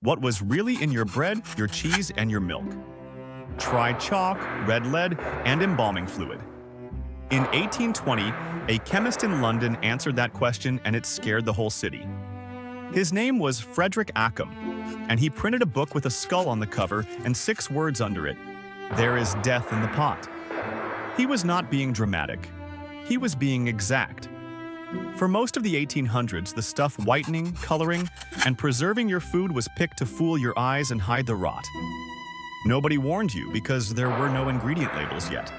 What was really in your bread, your cheese, and your milk? Try chalk, red lead, and embalming fluid. In 1820, a chemist in London answered that question and it scared the whole city. His name was Frederick Ackham, and he printed a book with a skull on the cover and 6 words under it: "There is death in the pot." He was not being dramatic. He was being exact. For most of the 1800s, the stuff whitening, coloring, and preserving your food was picked to fool your eyes and hide the rot. Nobody warned you because there were no ingredient labels yet.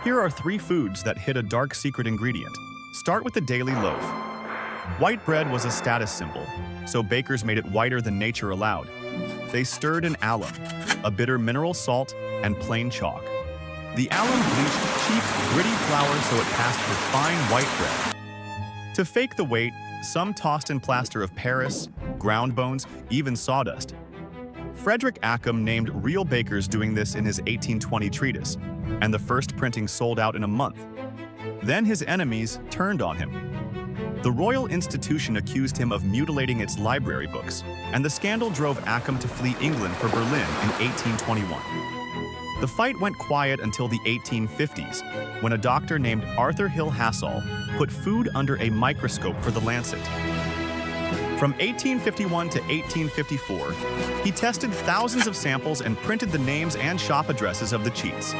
Here are 3 foods that hid a dark secret ingredient. Start with the daily loaf. White bread was a status symbol, so bakers made it whiter than nature allowed. They stirred in alum, a bitter mineral salt, and plain chalk. The alum bleached cheap, gritty flour so it passed for fine white bread. To fake the weight, some tossed in plaster of Paris, ground bones, even sawdust. Frederick Ackham named real bakers doing this in his 1820 treatise, and the first printing sold out in a month. Then his enemies turned on him. The Royal Institution accused him of mutilating its library books, and the scandal drove Ackham to flee England for Berlin in 1821. The fight went quiet until the 1850s, when a doctor named Arthur Hill Hassall put food under a microscope for the Lancet. From 1851 to 1854, he tested thousands of samples and printed the names and shop addresses of the cheats.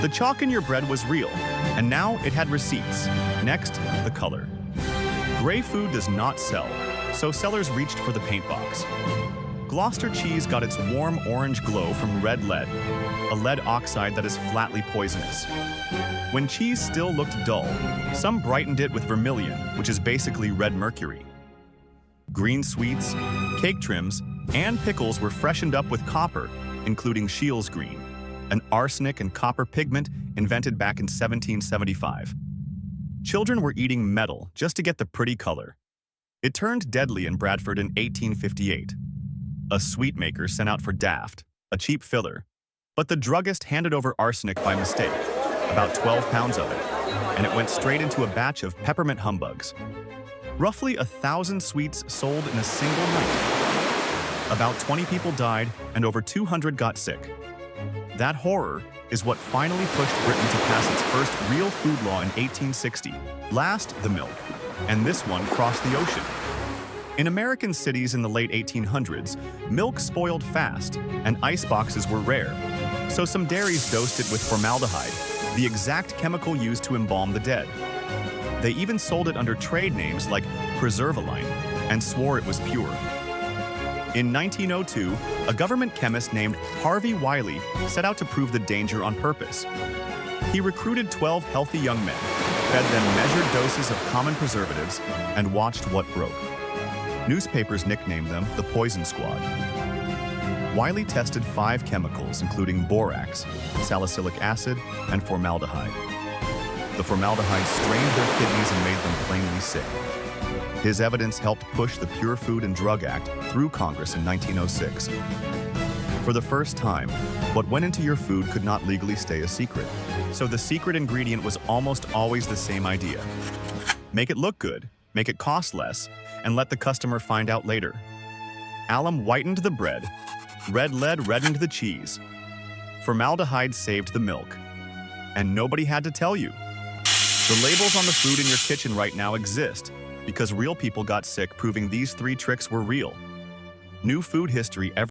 The chalk in your bread was real, and now it had receipts. Next, the color. Gray food does not sell, so sellers reached for the paint box. Gloucester cheese got its warm orange glow from red lead, a lead oxide that is flatly poisonous. When cheese still looked dull, some brightened it with vermilion, which is basically red mercury. Green sweets, cake trims, and pickles were freshened up with copper, including Scheele's green, an arsenic and copper pigment invented back in 1775. Children were eating metal just to get the pretty color. It turned deadly in Bradford in 1858. A sweet maker sent out for Daft, a cheap filler, but the druggist handed over arsenic by mistake, about 12 pounds of it, and it went straight into a batch of peppermint humbugs. Roughly 1,000 sweets sold in a single night. About 20 people died and over 200 got sick. That horror is what finally pushed Britain to pass its first real food law in 1860. Last, the milk, and this one crossed the ocean. In American cities in the late 1800s, milk spoiled fast, and ice boxes were rare. So some dairies dosed it with formaldehyde, the exact chemical used to embalm the dead. They even sold it under trade names like Preservaline and swore it was pure. In 1902, a government chemist named Harvey Wiley set out to prove the danger on purpose. He recruited 12 healthy young men, fed them measured doses of common preservatives, and watched what broke. Newspapers nicknamed them the Poison Squad. Wiley tested 5 chemicals, including borax, salicylic acid, and formaldehyde. The formaldehyde strained their kidneys and made them plainly sick. His evidence helped push the Pure Food and Drug Act through Congress in 1906. For the first time, what went into your food could not legally stay a secret. So the secret ingredient was almost always the same idea. Make it look good, make it cost less, and let the customer find out later. Alum whitened the bread, red lead reddened the cheese, formaldehyde saved the milk, and nobody had to tell you. The labels on the food in your kitchen right now exist because real people got sick, proving these 3 tricks were real. New food history every